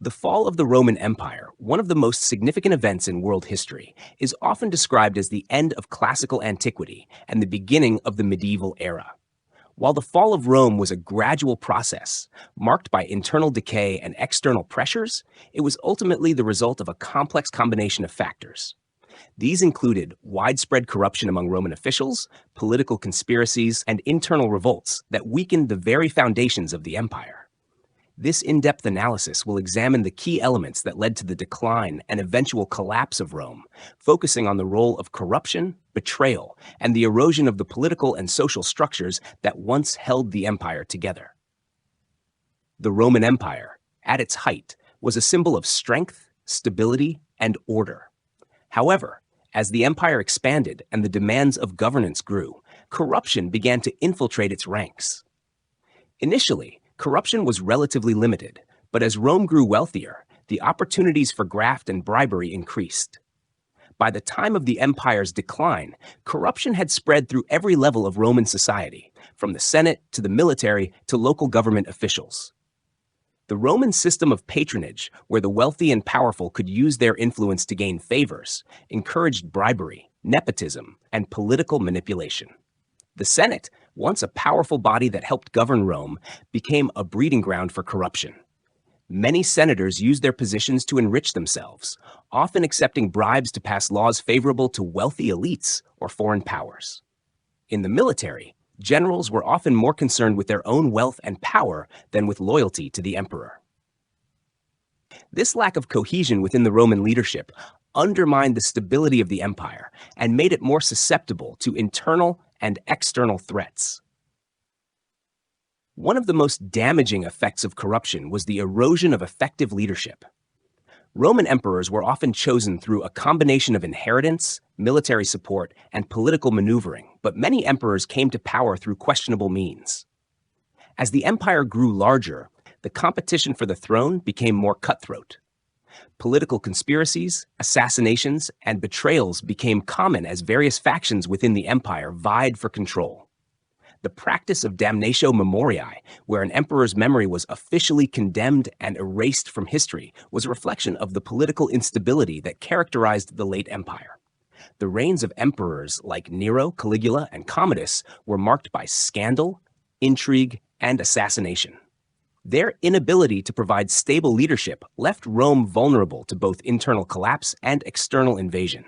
The fall of the Roman Empire, one of the most significant events in world history, is often described as the end of classical antiquity and the beginning of the medieval era. While the fall of Rome was a gradual process, marked by internal decay and external pressures, it was ultimately the result of a complex combination of factors. These included widespread corruption among Roman officials, political conspiracies, and internal revolts that weakened the very foundations of the empire. This in-depth analysis will examine the key elements that led to the decline and eventual collapse of Rome, focusing on the role of corruption, betrayal, and the erosion of the political and social structures that once held the empire together. The Roman Empire, at its height, was a symbol of strength, stability, and order. However, as the empire expanded and the demands of governance grew, corruption began to infiltrate its ranks. Initially, corruption was relatively limited, but as Rome grew wealthier, the opportunities for graft and bribery increased. By the time of the empire's decline, corruption had spread through every level of Roman society, from the Senate to the military to local government officials. The Roman system of patronage, where the wealthy and powerful could use their influence to gain favors, encouraged bribery, nepotism, and political manipulation. The Senate, once a powerful body that helped govern Rome, became a breeding ground for corruption. Many senators used their positions to enrich themselves, often accepting bribes to pass laws favorable to wealthy elites or foreign powers. In the military, generals were often more concerned with their own wealth and power than with loyalty to the emperor. This lack of cohesion within the Roman leadership undermined the stability of the empire and made it more susceptible to internal and external threats. One of the most damaging effects of corruption was the erosion of effective leadership. Roman emperors were often chosen through a combination of inheritance, military support, and political maneuvering, but many emperors came to power through questionable means. As the empire grew larger, the competition for the throne became more cutthroat. Political conspiracies, assassinations, and betrayals became common as various factions within the empire vied for control. The practice of damnatio memoriae, where an emperor's memory was officially condemned and erased from history, was a reflection of the political instability that characterized the late empire. The reigns of emperors like Nero, Caligula, and Commodus were marked by scandal, intrigue, and assassination. Their inability to provide stable leadership left Rome vulnerable to both internal collapse and external invasion.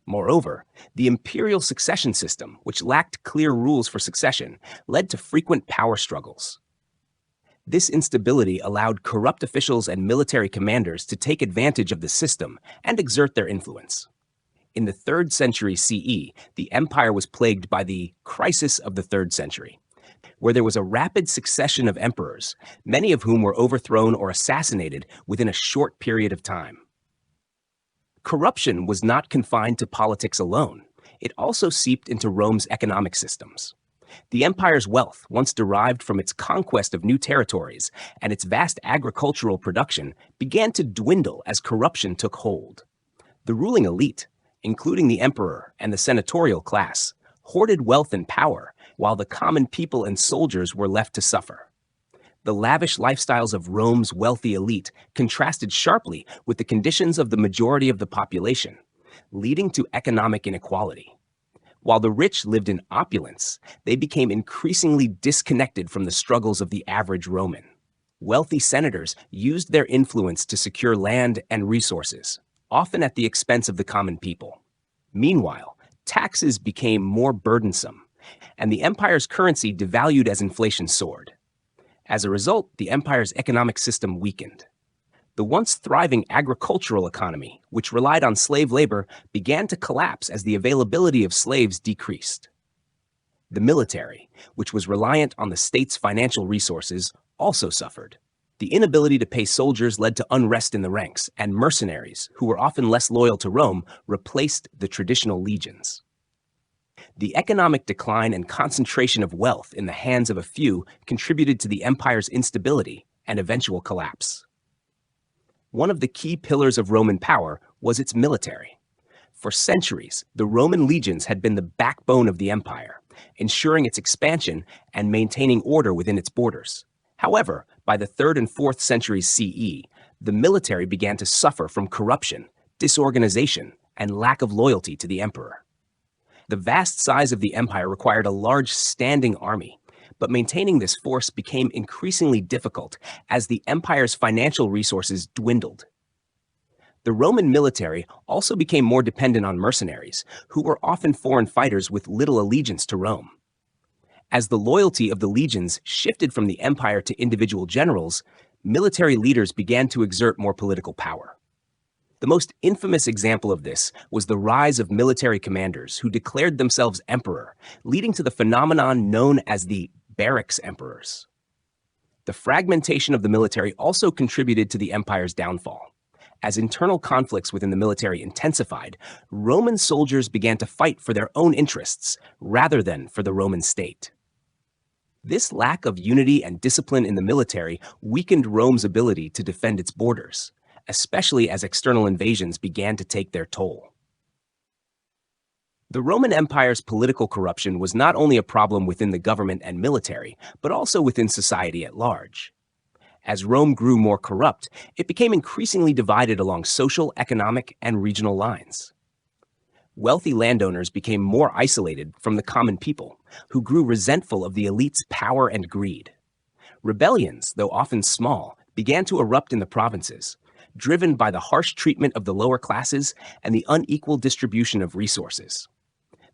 Moreover, the imperial succession system, which lacked clear rules for succession, led to frequent power struggles. This instability allowed corrupt officials and military commanders to take advantage of the system and exert their influence. In the 3rd century CE, the empire was plagued by the crisis of the 3rd century, where there was a rapid succession of emperors, many of whom were overthrown or assassinated within a short period of time. Corruption was not confined to politics alone. It also seeped into Rome's economic systems. The empire's wealth, once derived from its conquest of new territories and its vast agricultural production, began to dwindle as corruption took hold. The ruling elite, including the emperor and the senatorial class, hoarded wealth and power, while the common people and soldiers were left to suffer. The lavish lifestyles of Rome's wealthy elite contrasted sharply with the conditions of the majority of the population, leading to economic inequality. While the rich lived in opulence, they became increasingly disconnected from the struggles of the average Roman. Wealthy senators used their influence to secure land and resources, often at the expense of the common people. Meanwhile, taxes became more burdensome, and the empire's currency devalued as inflation soared. As a result, the empire's economic system weakened. The once thriving agricultural economy, which relied on slave labor, began to collapse as the availability of slaves decreased. The military, which was reliant on the state's financial resources, also suffered. The inability to pay soldiers led to unrest in the ranks, and mercenaries, who were often less loyal to Rome, replaced the traditional legions. The economic decline and concentration of wealth in the hands of a few contributed to the empire's instability and eventual collapse. One of the key pillars of Roman power was its military. For centuries, the Roman legions had been the backbone of the empire, ensuring its expansion and maintaining order within its borders. However, by the 3rd and 4th centuries CE, The military began to suffer from corruption, disorganization, and lack of loyalty to the emperor. The vast size of the empire required a large standing army, but maintaining this force became increasingly difficult as the empire's financial resources dwindled. The Roman military also became more dependent on mercenaries, who were often foreign fighters with little allegiance to Rome. As the loyalty of the legions shifted from the empire to individual generals, military leaders began to exert more political power. The most infamous example of this was the rise of military commanders who declared themselves emperor, leading to the phenomenon known as the barracks emperors. The fragmentation of the military also contributed to the empire's downfall. As internal conflicts within the military intensified, Roman soldiers began to fight for their own interests rather than for the Roman state. This lack of unity and discipline in the military weakened Rome's ability to defend its borders, especially as external invasions began to take their toll. The Roman Empire's political corruption was not only a problem within the government and military, but also within society at large. As Rome grew more corrupt, it became increasingly divided along social, economic, and regional lines. Wealthy landowners became more isolated from the common people, who grew resentful of the elite's power and greed. Rebellions, though often small, began to erupt in the provinces, driven by the harsh treatment of the lower classes and the unequal distribution of resources.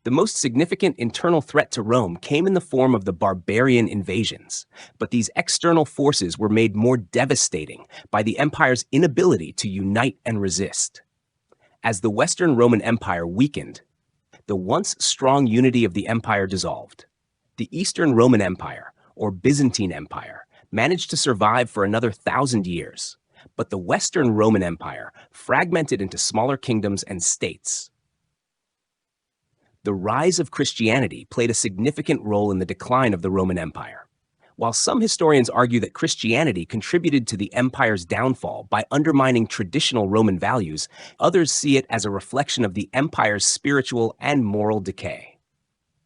The most significant internal threat to Rome came in the form of the barbarian invasions, but these external forces were made more devastating by the empire's inability to unite and resist. As the Western Roman Empire weakened, the once strong unity of the empire dissolved. The Eastern Roman Empire, or Byzantine Empire, managed to survive for another 1,000 years, but the Western Roman Empire fragmented into smaller kingdoms and states. The rise of Christianity played a significant role in the decline of the Roman Empire. While some historians argue that Christianity contributed to the empire's downfall by undermining traditional Roman values, others see it as a reflection of the empire's spiritual and moral decay.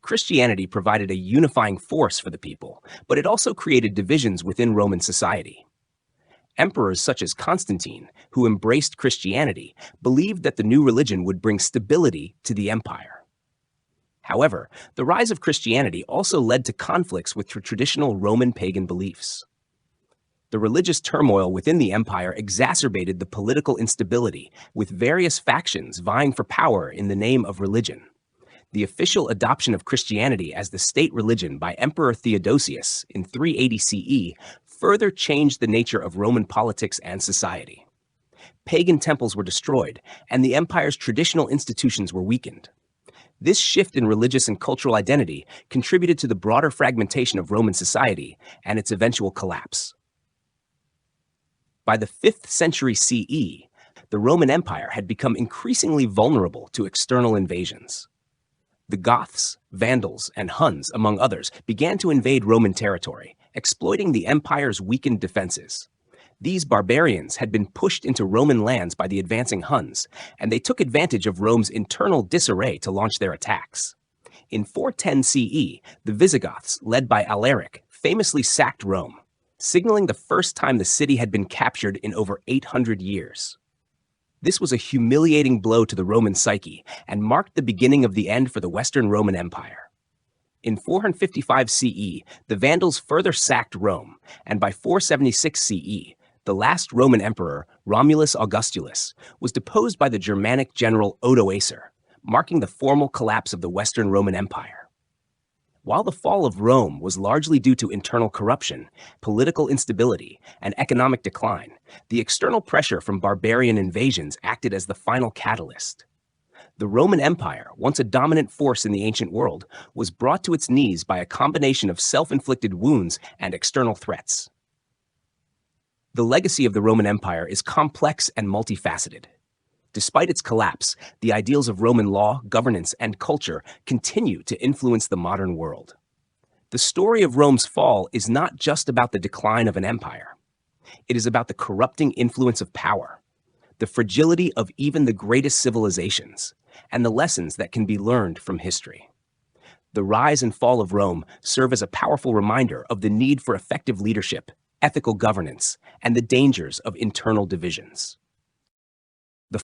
Christianity provided a unifying force for the people, but it also created divisions within Roman society. Emperors such as Constantine, who embraced Christianity, believed that the new religion would bring stability to the empire. However, the rise of Christianity also led to conflicts with traditional Roman pagan beliefs. The religious turmoil within the empire exacerbated the political instability, with various factions vying for power in the name of religion. The official adoption of Christianity as the state religion by Emperor Theodosius in 380 CE further changed the nature of Roman politics and society. Pagan temples were destroyed, and the empire's traditional institutions were weakened. This shift in religious and cultural identity contributed to the broader fragmentation of Roman society and its eventual collapse. By the 5th century CE, the Roman Empire had become increasingly vulnerable to external invasions. The Goths, Vandals, and Huns, among others, began to invade Roman territory, exploiting the empire's weakened defenses. These barbarians had been pushed into Roman lands by the advancing Huns, and they took advantage of Rome's internal disarray to launch their attacks. In 410 CE, the Visigoths, led by Alaric, famously sacked Rome, signaling the first time the city had been captured in over 800 years. This was a humiliating blow to the Roman psyche and marked the beginning of the end for the Western Roman Empire. In 455 CE, the Vandals further sacked Rome, and by 476 CE, the last Roman emperor, Romulus Augustulus, was deposed by the Germanic general Odoacer, marking the formal collapse of the Western Roman Empire. While the fall of Rome was largely due to internal corruption, political instability, and economic decline, the external pressure from barbarian invasions acted as the final catalyst. The Roman Empire, once a dominant force in the ancient world, was brought to its knees by a combination of self-inflicted wounds and external threats. The legacy of the Roman Empire is complex and multifaceted. Despite its collapse, the ideals of Roman law, governance, and culture continue to influence the modern world. The story of Rome's fall is not just about the decline of an empire. It is about the corrupting influence of power, the fragility of even the greatest civilizations, and the lessons that can be learned from history. The rise and fall of Rome serve as a powerful reminder of the need for effective leadership, ethical governance, and the dangers of internal divisions.